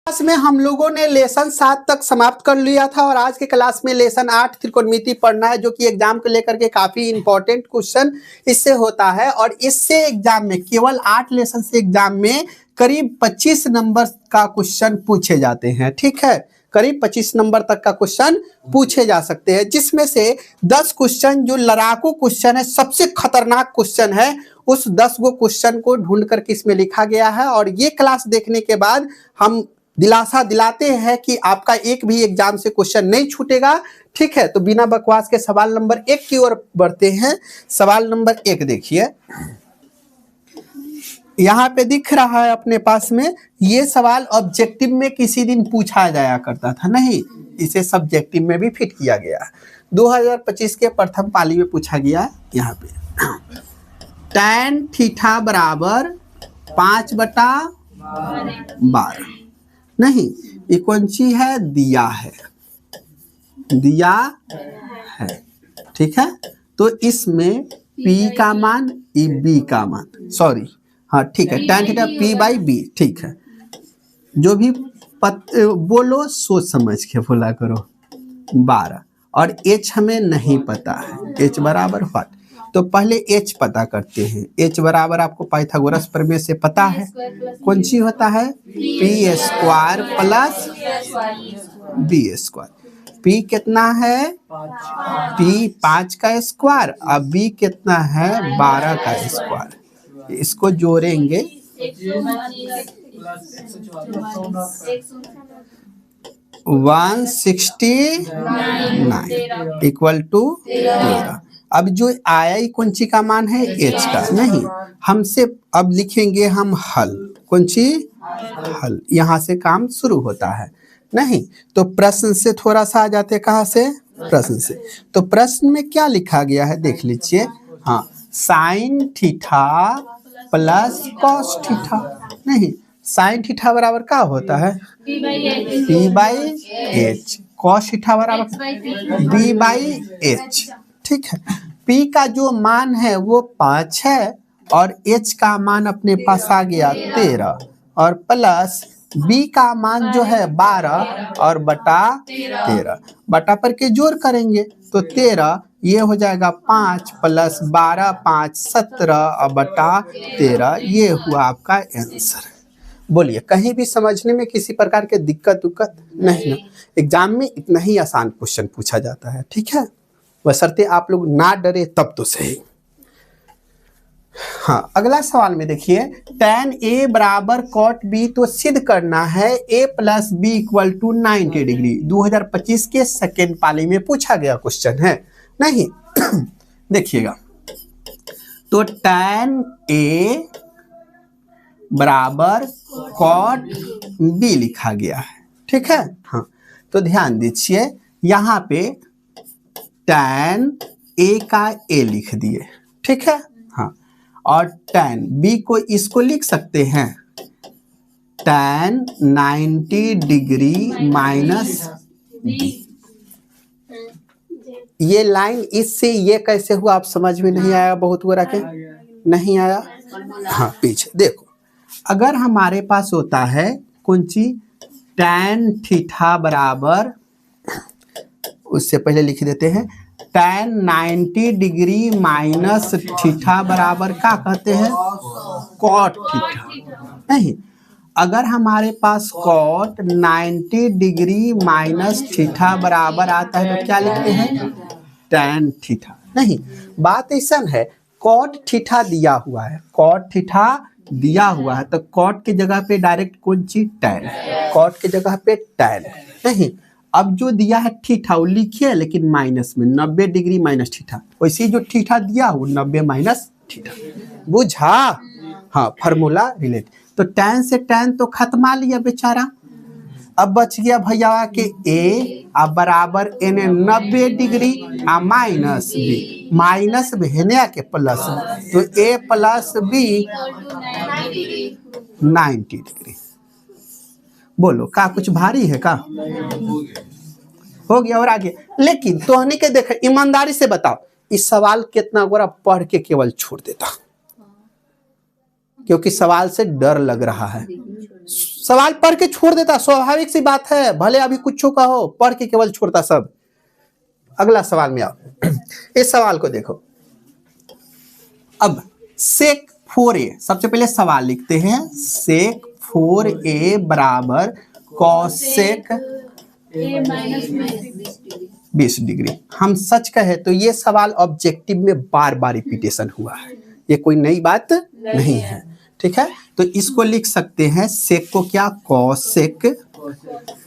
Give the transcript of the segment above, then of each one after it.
Class में हम लोगों ने लेसन 7 तक समाप्त कर लिया था और आज के क्लास में लेसन 8 त्रिकोणमिति पढ़ना है, जो कि एग्जाम को लेकर के काफी इंपॉर्टेंट क्वेश्चन इससे होता है। और इससे एग्जाम में केवल 8 लेसन से एग्जाम में करीब 25 नंबर का क्वेश्चन पूछे जाते हैं। ठीक है, करीब 25 नंबर तक का क्वेश्चन पूछे जा सकते हैं, जिसमें से 10 क्वेश्चन जो लड़ाकू क्वेश्चन है, सबसे खतरनाक क्वेश्चन है, उस 10 गो क्वेश्चन को ढूंढ करके इसमें लिखा गया है। और ये क्लास देखने के बाद हम दिलासा दिलाते हैं कि आपका एक भी एग्जाम से क्वेश्चन नहीं छूटेगा। ठीक है, तो बिना बकवास के सवाल नंबर 1 की ओर बढ़ते हैं। सवाल नंबर 1 देखिए, यहाँ पे दिख रहा है अपने पास में। ये सवाल ऑब्जेक्टिव में किसी दिन पूछा जाया करता था, नहीं, इसे सब्जेक्टिव में भी फिट किया गया। 2025 के प्रथम पाली में पूछा गया। यहाँ पे tan थीटा बराबर 5/12, नहीं, ये कौन सी है, दिया है, दिया है। ठीक है, तो इसमें P का मान, B का मान, सॉरी, हाँ ठीक है, tan थीटा P/B। ठीक है, जो भी बोलो सोच समझ के बोला करो। 12 और H हमें नहीं पता है, H बराबर व्हाट, तो पहले H पता करते हैं। H बराबर आपको पाइथागोरस प्रमेय से पता है, कौन सी होता है, P² प्लस B²। P कितना है, P 5 का स्क्वायर, और B कितना है, 12 का स्क्वायर। इसको जोड़ेंगे 169 इक्वल टू 13। अब जो आया कौन सी का मान है, H का, नहीं, हमसे अब लिखेंगे हम हल, कौन सी, हल। यहाँ से काम शुरू होता है, नहीं, तो प्रश्न से थोड़ा सा आ जाते, कहाँ से, प्रश्न से। तो प्रश्न में क्या लिखा गया है देख लीजिए, हाँ, sine theta plus cos theta, नहीं, साइन थीटा बराबर क्या होता है, P/H, कॉस थीटा बराबर B/H। ठीक है, P का जो मान है वो 5 है और H का मान अपने पास आ गया 13, और प्लस B का मान जो है 12 और बटा 13, बटा पर के जोड़ करेंगे तो 13, ये हो जाएगा 5 प्लस 12, 5 17 और बटा 13, ये हुआ आपका आंसर। बोलिए, कहीं भी समझने में किसी प्रकार के दिक्कत नहीं ना, एग्जाम में इतना ही आसान क्वेश्चन पूछा जाता है। ठीक है, बशर्ते आप लोग ना डरे तब तो सही। हाँ, अगला सवाल में देखिए, tan A बराबर cot B, तो सिद्ध करना है A plus B equal to 90 degree. 2025 के सेकेंड पाली में पूछा गया क्वेश्चन है, नहीं। देखिएगा, तो tan A बराबर cot B लिखा गया है। ठीक है, हाँ, तो ध्यान दीजिए, यहाँ पे tan A का A लिख दिए। ठीक है, हाँ, और tan B को इसको लिख सकते हैं tan 90 डिग्री माइनस B। ये लाइन इससे ये कैसे हुआ, आप समझ में नहीं आया, बहुत बुरा के नहीं आया। हाँ, पीछे देखो, अगर हमारे पास होता है कौन सी, tan थीटा बराबर, उससे पहले लिख देते हैं tan 90 डिग्री माइनस थीटा बराबर क्या कहते हैं, cot थीटा। नहीं, अगर हमारे पास cot 90 डिग्री माइनस थीटा बराबर आता है तो क्या लिखते हैं, tan थीटा। नहीं, बात ऐसा है, cot थीटा दिया हुआ है, cot थीटा दिया हुआ है, तो cot की जगह पे डायरेक्ट कौन सी, tan, cot की जगह पे tan। नहीं, अब जो दिया है थीटा वो लिखिए, लेकिन माइनस में 90 डिग्री माइनस थीटा, वैसे जो थीटा दिया वो 90 माइनस थीटा, बुझा। हाँ, फार्मूला रिलेट, तो tan से tan तो खत्मा लिया बेचारा, अब बच गया भैया के A अब बराबर n 90 डिग्री आ माइनस B, माइनस भेने के प्लस, तो A प्लस B 90 डिग्री। बोलो, का कुछ भारी है का, हो गया। और आगे, लेकिन तोहनी के देख, ईमानदारी से बताओ, इस सवाल कितना गोरा पढ़ के केवल छोड़ देता, क्योंकि सवाल से डर लग रहा है। सवाल पढ़ के छोड़ देता, स्वाभाविक सी बात है, भले अभी कुछ का हो, पढ़ के केवल छोड़ता सब। अगला सवाल में आओ। इस सवाल को देखो। अब सेक 4a, सबसे पहले सवाल लिखते हैं, सेक 4a बराबर कॉसेक 20 डिग्री। हम सच कहे तो ये सवाल ऑब्जेक्टिव में बार बार रिपीटेशन हुआ है, ये कोई नई बात नहीं है, ठीक है। तो इसको लिख सकते हैं सेक को क्या, कॉसेक।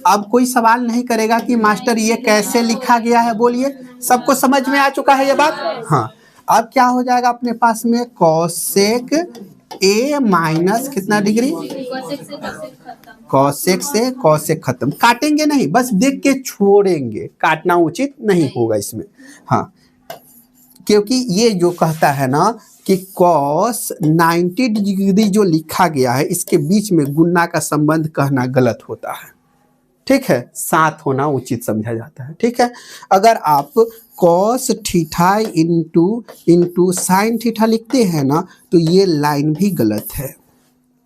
अब कोई सवाल नहीं करेगा कि मास्टर ये कैसे लिखा गया है, बोलिए, सबको समझ में आ चुका है ये बात। हाँ, अब क्या हो जाएगा अपने पास में, कॉसेक a माइनस कितना डिग्री, कॉसेक से कॉसेक खत्म, काटेंगे नहीं, बस देख के छोड़ेंगे, काटना उचित नहीं होगा इसमें। हाँ, क्योंकि ये जो कहता है ना कि कॉस 90 डिग्री जो लिखा गया है, इसके बीच में गुना का संबंध कहना गलत होता है, ठीक है, साथ होना उचित समझा जाता है, ठीक है। अगर आप cos theta into sine theta लिखते हैं ना, तो ये लाइन भी गलत है।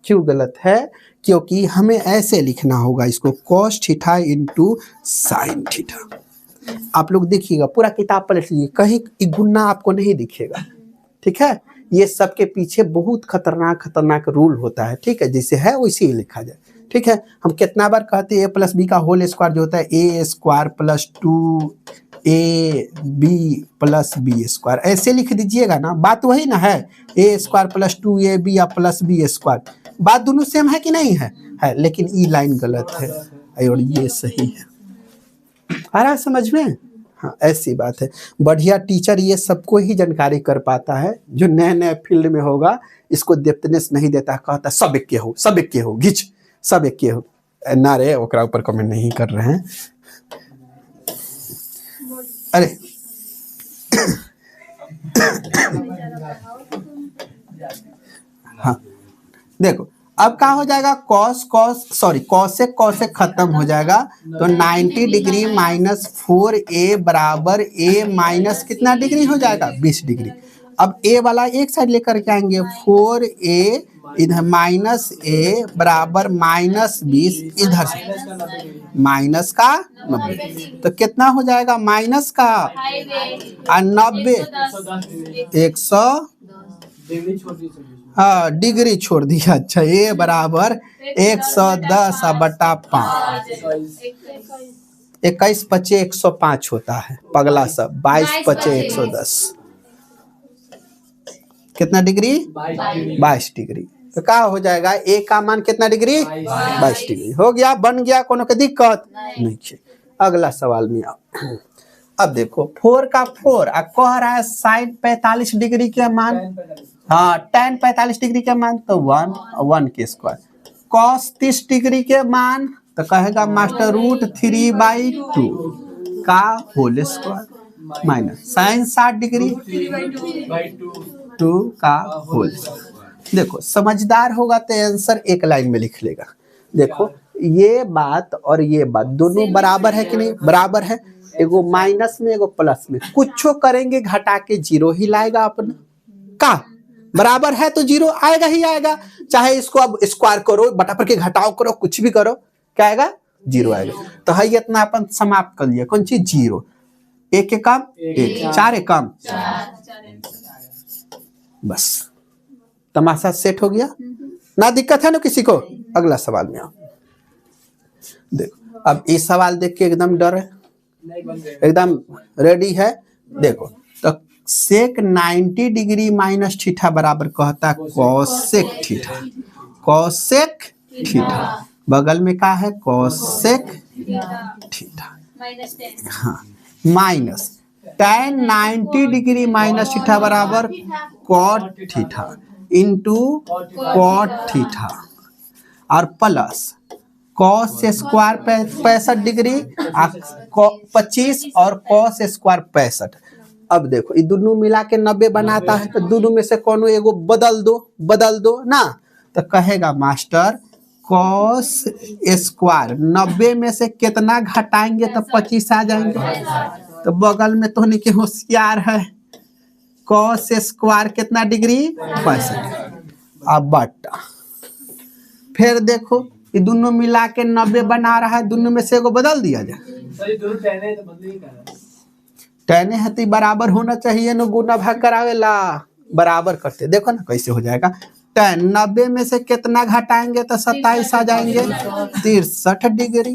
क्यों गलत है, क्योंकि हमें ऐसे लिखना होगा इसको, cos theta into sine theta. आप लोग देखिएगा, पूरा किताब पलट लीजिए, कहीं गुना आपको नहीं दिखेगा, ठीक है। ये सबके पीछे बहुत खतरनाक रूल होता है, ठीक है, जैसे है वैसे ही लिखा जाए, ठीक है। हम कितना बार कहते हैं a प्लस बी का होल स्क्वायर जो होता है a square plus 2ab plus B square, ऐसे लिख दीजिएगा ना, बात वही ना है, a स्क्वायर प्लस 2ab या प्लस बी स्क्वायर, बात दोनों सेम है कि नहीं है, लेकिन ई लाइन गलत है और ये सही है। आ रहा समझ में, हाँ, ऐसी बात है। बढ़िया टीचर ये सबको ही जानकारी कर पाता है, जो नए नए फील्ड में होगा इसको डेप्थनेस नहीं देता, कहता सब एक के हो, सब एक के हो, घिच सब एक के हो, ना रे ओकरा ऊपर कमेंट नहीं कर रहे हैं। अरे हाँ देखो, अब क्या हो जाएगा, कॉसेक खत्म हो जाएगा, तो 90 डिग्री माइनस 4a बराबर a माइनस कितना डिग्री हो जाएगा, 20 डिग्री। अब a वाला एक साइड लेकर के आएंगे, 4a इधर माइनस a बराबर माइनस 20, इधर से माइनस का 90, तो कितना हो जाएगा, माइनस का 90, 100 हाँ डिग्री छोड़ दिया, अच्छा, a बराबर 110/5, 21 पचे 105 होता है, पगला सब, 22 पचे 110, कितना डिग्री, 22 डिग्री। तो क्या हो जाएगा, a का मान कितना डिग्री, 22 डिग्री हो गया, बन गया, कोनो की दिक्कत नहीं है। अगला सवाल में आओ। अब देखो 4 का 4 कह रहा है साइन 45 डिग्री के मान, हाँ tan 45 डिग्री के मान, तो 1 के स्क्वायर, cos 30 डिग्री के मान, तो कहेगा मास्टर √3/2 का whole square minus sine 60 degree 2 का होल। देखो समझदार होगा तो आंसर एक लाइन में लिख लेगा। देखो ये बात और ये बात दोनों बराबर है कि नहीं, बराबर है, एगो माइनस में एगो प्लस में, कुछ करेंगे घटा के जीरो ही लाएगा अपना, का बराबर है तो जीरो आएगा ही आएगा, चाहे इसको अब स्क्वायर करो, बटा पर के घटाओ करो, कुछ भी करो, क्या आएगा, जीरो आएगा। तो है इतना अपन समाप्त कर लिया, कौन चीज, जीरो, एक के कम एक, 4 कम, बस तमाशा सेट हो गया ना, दिक्कत है ना किसी को। अगला सवाल में आओ। देखो अब इस सवाल देख के एकदम डर है, एकदम रेडी है। देखो तो सेक 90 डिग्री माइनस थीटा बराबर कहता है कॉसेक थीटा, कॉसेक थीटा, बगल में क्या है, कॉसेक थीटा, हाँ minus tan 90 degree minus theta बराबर cot theta into cot theta, और प्लस कॉस स्क्वायर 65 डिग्री 25 और कॉस स्क्वायर 65। अब देखो ये दोनों मिला के 90 बनाता है, तो दोनों में से कोनो एगो बदल दो ना, तो कहेगा मास्टर कॉस स्क्वायर 90 में से कितना घटाएंगे तो 25 आ जाएंगे, तो बगल में तो नहीं होशियार है, कॉस स्क्वायर कितना डिग्री 65, अब बटा, फिर देखो ये दोनों मिला के 90 बना रहा है, दोनों में से एगो बदल दिया जाए। टैन है बराबर होना चाहिए न, गुना भाग करावेला बराबर करते, देखो ना कैसे हो जाएगा। टैन 90 में से कितना घटाएंगे तो 27 आ जाएंगे, 63 डिग्री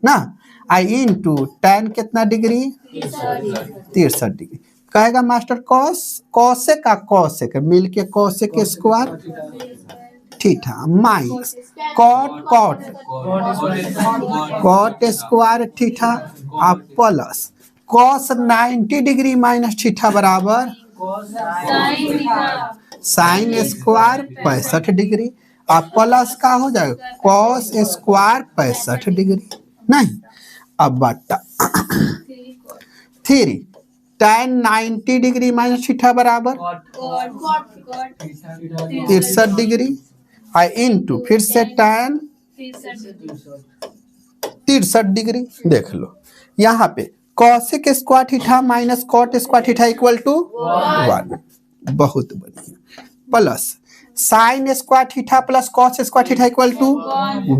ना। आई इंटू टैन कितना डिग्री, 63 डिग्री। कहेगा मास्टर कॉस, कॉसे का कॉसे का मिल के कॉसे के square theta minus cot cot cot square theta और plus cos 90 degree minus theta बराबर साइन स्क्वायर 65 डिग्री और प्लस का हो जाएगा कॉस स्क्वायर 65 डिग्री नहीं। अब बटा 3 tan 90 डिग्री माइनस थीटा बराबर 63 डिग्री और इनटू फिर से tan 63 डिग्री। देख लो यहाँ पे cosec square theta minus cot square theta equal to 1, बहुत बढ़िया। Plus sine square theta plus cos square theta equal to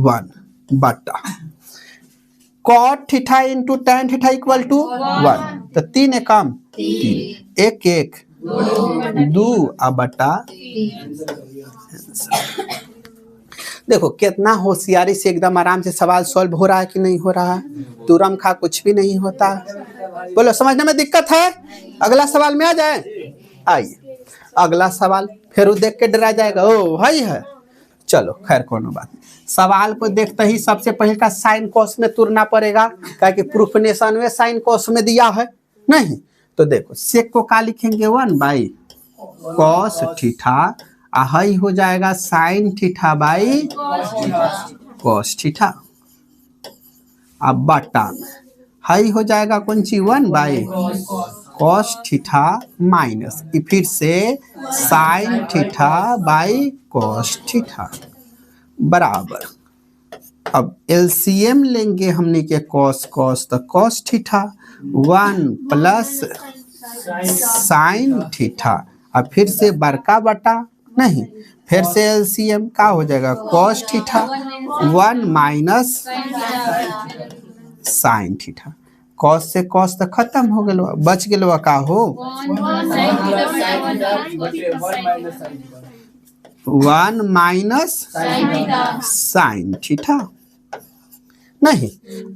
1 बटा cot theta into tan theta equal to 1, तो 3 एकम 3 1 1 2 अब बटा। देखो कितना होशियारी से एकदम आराम से सवाल सॉल्व हो रहा है कि नहीं हो रहा है, तुरम खा कुछ भी नहीं होता। बोलो समझने में दिक्कत है? अगला सवाल में आ जाए। आइए अगला सवाल फिर देख के डरा जाएगा, ओ भाई है। चलो खैर कोनो बात नहीं, सवाल को देखते ही सबसे पहले का साइन कॉस में तुरना पड़ेगा, क्या कि प्रूफनेशन में साइन कॉस में दिया है नहीं। तो देखो सेक को क्या लिखेंगे 1 बाई कॉस थीटा, हाई हो जाएगा sine theta by cos theta. अब बटा हाई हो जाएगा कौन सी 1 बाई कॉस थीटा माइनस फिर से sine theta by cos theta बराबर। अब एलसीएम लेंगे हमने के कॉस कॉस तो cos theta 1 plus sine theta और फिर से बड़का बटा नहीं, फिर से एलसीएम का हो जाएगा cos theta 1 minus sine theta. Cos से कॉस तो खत्म हो गया, बच गया का हो 1 माइनस साइन थीटा नहीं।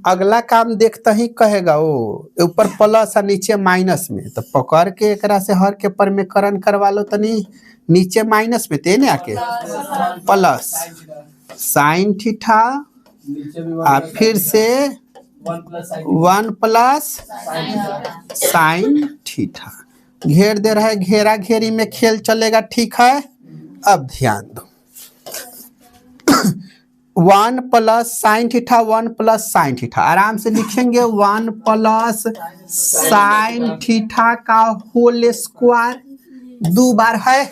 अगला काम देखते ही कहेगा वो ऊपर प्लस और नीचे माइनस में, तो पकड़ के एक से हर के परमेकरण करवा लो, तो नहीं नीचे माइनस में तेने आके प्लस साइन थीटा और फिर से 1 प्लस साइन थीटा। घेर दे रहा है, घेरा घेरी में खेल चलेगा, ठीक है। अब ध्यान दो 1 plus sine theta 1 plus sine theta आराम से लिखेंगे 1 प्लस साइन थीटा का होल स्क्वायर 2 बार है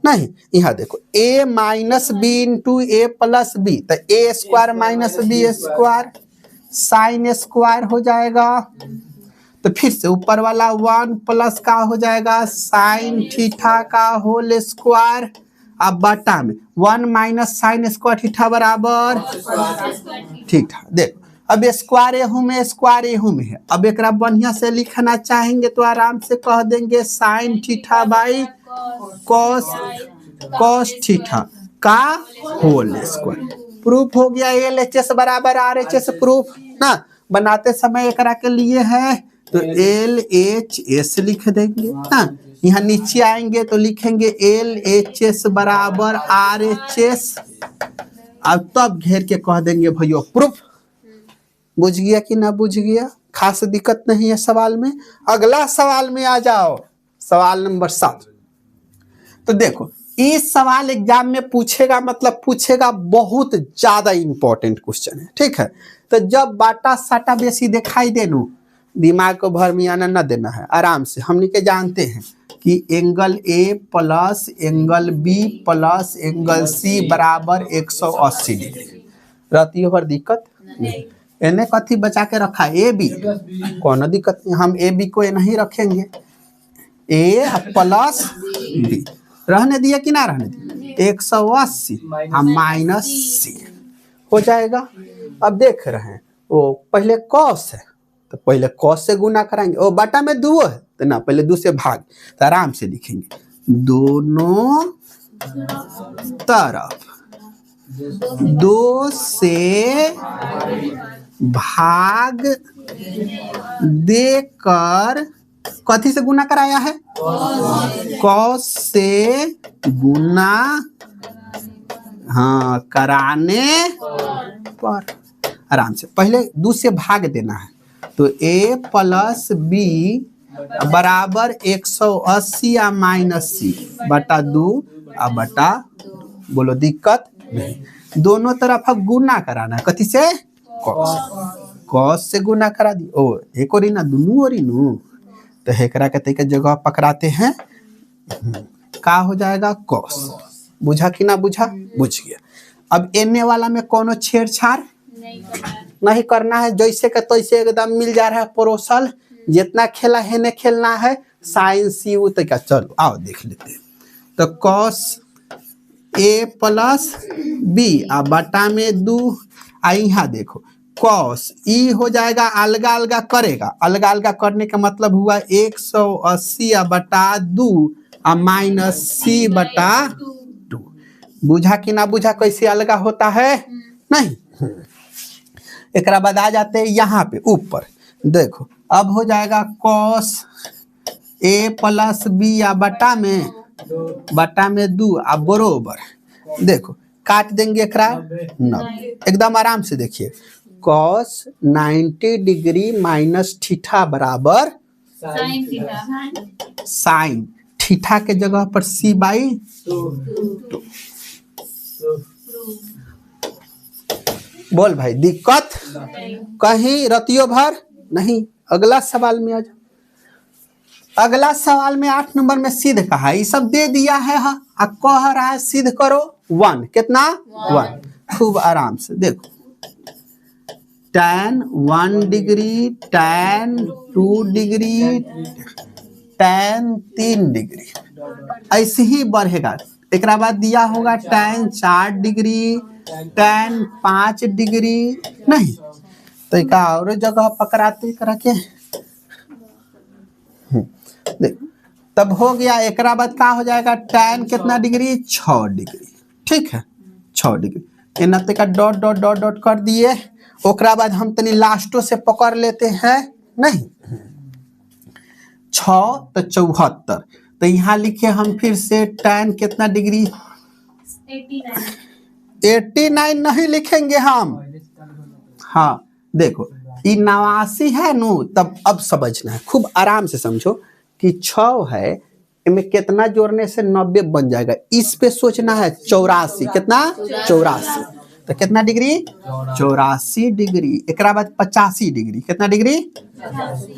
नहीं। यहाँ देखो a minus B into A plus B, तो A square minus B square sine square हो जाएगा। तो फिर से ऊपर वाला 1 प्लस का हो जाएगा साइन थीटा का होल स्क्वायर, अब बटा में 1 माइनस साइन स्क्वायर थीटा बराबर ठीक है। देखो अब स्क्वायर एहू में स्क्वायर एहू में है, अब एक बढ़िया से लिखना चाहेंगे तो आराम से कह देंगे sine theta by cos theta का होल स्क्वायर। प्रूफ हो गया LHS बराबर RHS प्रूफ ना। बनाते समय एक के लिए है तो LHS लिख देंगे ना। यहाँ नीचे आएंगे तो लिखेंगे LHS बराबर RHS, अब तब घेर के कह देंगे भैया प्रूफ। बुझ गया कि ना बुझ गया? खास दिक्कत नहीं है सवाल में। अगला सवाल में आ जाओ, सवाल नंबर 7। तो देखो इस सवाल एग्जाम में पूछेगा, मतलब पूछेगा, बहुत ज्यादा इंपॉर्टेंट क्वेश्चन है, ठीक है। तो जब बाटा साटा बेसी दिखाई देनू, दिमाग को भरमियाना न देना है, आराम से। हमने के जानते हैं कि angle A plus angle B plus angle C बराबर 180 डिग्री रहती है। दिक्कत नहीं, इन्हें कथी बचा के रखा ए बी, कौन दिक्कत नहीं, हम ए बी को नहीं रखेंगे, ए प्लस बी रहने दिया कि ना रहने दिया 180 माइनस सी। हो जाएगा। अब देख रहे हैं वो पहले कॉस है तो पहले कॉस से गुना कराएंगे, वो बटा में 2 है तो ना पहले 2 से भाग, तो आराम से लिखेंगे दोनों तरफ 2 से भाग देकर कथी से गुना कराया है, कॉस से गुना हाँ कराने पर। आराम से पहले 2 से भाग देना है तो a प्लस बी बराबर 180 या माइनस सी बटा 2 बटा 2। बोलो दिक्कत नहीं, दोनों तरफ अब गुना कराना है कथी से, कॉस से गुना करा दी। ओ एक और ना दोनों और नु तो हेकरा के जगह पकड़ाते हैं, का हो जाएगा कॉस। बुझा कि ना बुझा, बुझ गया। अब एने वाला में कोनो छेड़छाड़ नहीं करना है, जैसे का तैसे एकदम मिल जा रहा है परोसल, जितना खेला है ने खेलना है साइन सी यू तक। चलो आओ देख लेते हैं। तो कॉस ए प्लस बी बटा में 2 यहाँ देखो कॉस ई हो जाएगा, अलगा अलगा करेगा, अलगा अलगा करने का मतलब हुआ 180 बटा 2 माइनस सी बटा 2। बुझा कि ना बुझा कैसे अलगा होता है, नहीं। एक बाद आ जाते हैं यहाँ पे ऊपर, देखो अब हो जाएगा कॉस ए प्लस बी बटा में 2 बरोबर, देखो काट देंगे एकरा 9, एकदम आराम से देखिए कॉस 90 डिग्री माइनस थीटा बराबर साइन थीटा के जगह पर सी बाई 2। बोल भाई दिक्कत कहीं रतियो भर नहीं। अगला सवाल में आ जाओ। अगला सवाल में 8 नंबर में सिद्ध कहा, ये सब दे दिया है कह रहा है सिद्ध करो 1 कितना 1। खूब आराम से देखो tan 1 degree tan 2 degree tan 3 degree ऐसे ही बढ़ेगा। एक बाद दिया होगा tan 4 डिग्री tan 5 डिग्री, नहीं तो एक और जगह पकड़ाते करा के देख, तब हो गया। एक बाद का हो जाएगा tan कितना डिग्री 6 डिग्री, ठीक है 6 डिग्री। एना का डॉट डॉट डॉट डॉट कर दिए। ओकरा बाद हम तनी लास्टो से पकड़ लेते हैं, नहीं 6 तो 74, तो यहाँ लिखे हम फिर से tan कितना डिग्री 89 नहीं लिखेंगे हम। हाँ देखो ये 89 है नु, तब अब समझना है, खूब आराम से समझो कि 6 है इनमें कितना जोड़ने से 90 बन जाएगा, इस पे सोचना है 84 कितना 84, तो कितना डिग्री 84 डिग्री। एक बाद 85 डिग्री कितना डिग्री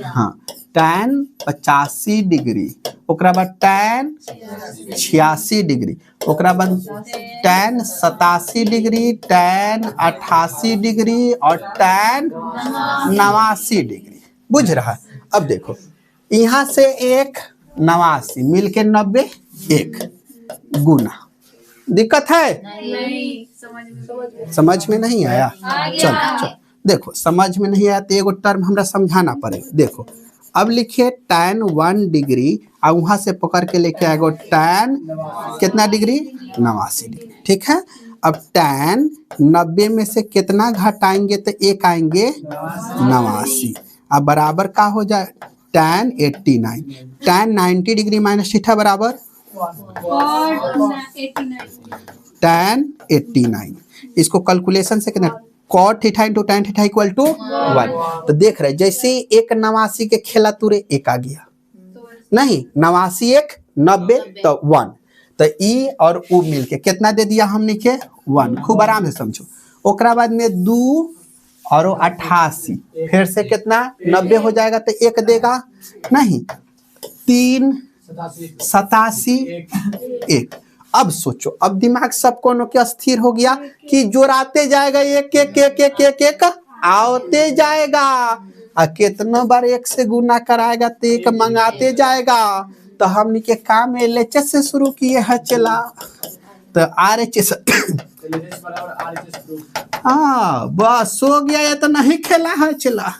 हाँ tan 85 डिग्री, ओकरा बाद tan 86 डिग्री, ओकरा बाद tan 87 डिग्री, tan 88 डिग्री और tan 89 डिग्री। बुझ रहा है। अब देखो यहाँ से 1 89 मिल के 90 1 गुना, दिक्कत है नहीं, समझ में नहीं आया। चलो देखो समझ में नहीं आया तो एगो टर्म हमरा समझाना पड़ेगा। देखो अब लिखिए tan 1 डिग्री और वहां से पकड़ के लेके आएगा tan कितना डिग्री 89 डिग्री, ठीक है। अब tan 90 में से कितना घटाएंगे तो 1 आएंगे 89, अब बराबर का हो जाए tan 89, tan 90 degree minus theta बराबर tan 89। इसको कैलकुलेशन से कितना cot theta into tan theta equal to 1। तो देख रहे जैसे 1 89 के खेला तुरे 1 आ गया, नहीं 89 1 90 तो 1, तो ई और उ मिलके कितना दे दिया हमने के 1। खूब आराम से समझो। ओकरा बाद में 2 और 88 फिर से कितना 90 हो जाएगा तो 1 देगा, नहीं 3 87 1। अब सोचो, अब दिमाग सब कोनो के अस्थिर हो गया कि जोड़ाते जाएगा एक एक एक एक एक एक आवते जाएगा, और कितना बार 1 से गुना कराएगा तो 1 मंगाते जाएगा। तो हमने के काम एलएचएस से शुरू किए है चला, तो RHS हाँ बस हो गया, ये तो नहीं खेला है चला।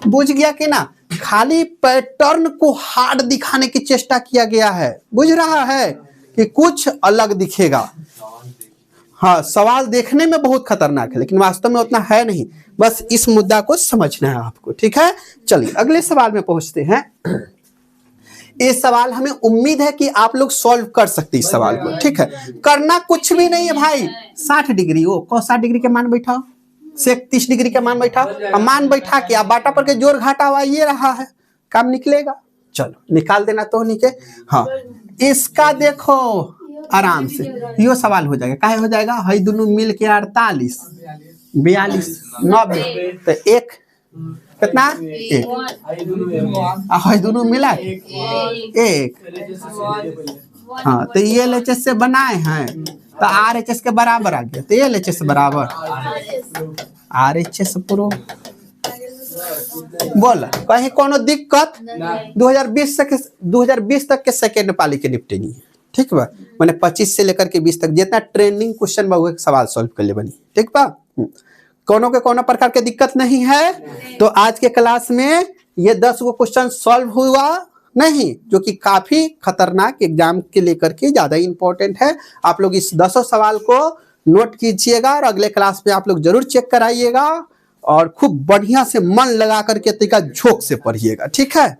बुझ गया कि ना, खाली पैटर्न को हार्ड दिखाने की चेष्टा किया गया है, बुझ रहा है कि कुछ अलग दिखेगा। हाँ सवाल देखने में बहुत खतरनाक है लेकिन वास्तव में उतना है नहीं, बस इस मुद्दा को समझना है आपको, ठीक है। चलिए अगले सवाल में पहुंचते हैं। ये सवाल हमें उम्मीद है कि आप लोग सॉल्व कर सकते हैं इस सवाल को, ठीक है। करना कुछ भी नहीं है भाई, 60 डिग्री वो 60 डिग्री के मान बैठाओ, सेक 30 डिग्री का मान बैठाओ, और मान बैठा के आप बाटा पर के जोड़ घाटा हुआ ये रहा है, काम निकलेगा। चलो निकाल देना तो नीचे। हाँ इसका देखो आराम से यो सवाल हो जाएगा, काहे हो जाएगा, हई दोनों मिल के 48 42 90 तो एक कितना एक, हई दोनों मिला एक। हाँ तो ये LHS से बनाए हैं तो RHS के बराबर आ गया, तो ये LHS बराबर RHS प्रो। बोल कहीं कोनो दिक्कत, 2020 तक के सेकेंड पाली के निपटेगी, ठीक बा। मैंने 25 से लेकर के 20 तक जितना ट्रेंडिंग क्वेश्चन बा वो सवाल सॉल्व कर ले बनी, ठीक बा। कोनो के कोनो प्रकार के दिक्कत नहीं है। तो आज के क्लास में ये 10 गो क्वेश्चन सॉल्व हुआ नहीं, जो कि काफी खतरनाक एग्जाम के लेकर के ज्यादा इंपॉर्टेंट है। आप लोग इस 10 सवाल को नोट कीजिएगा और अगले क्लास में आप लोग जरूर चेक कराइएगा और खूब बढ़िया से मन लगा करके तरीका झोंक से पढ़िएगा, ठीक है।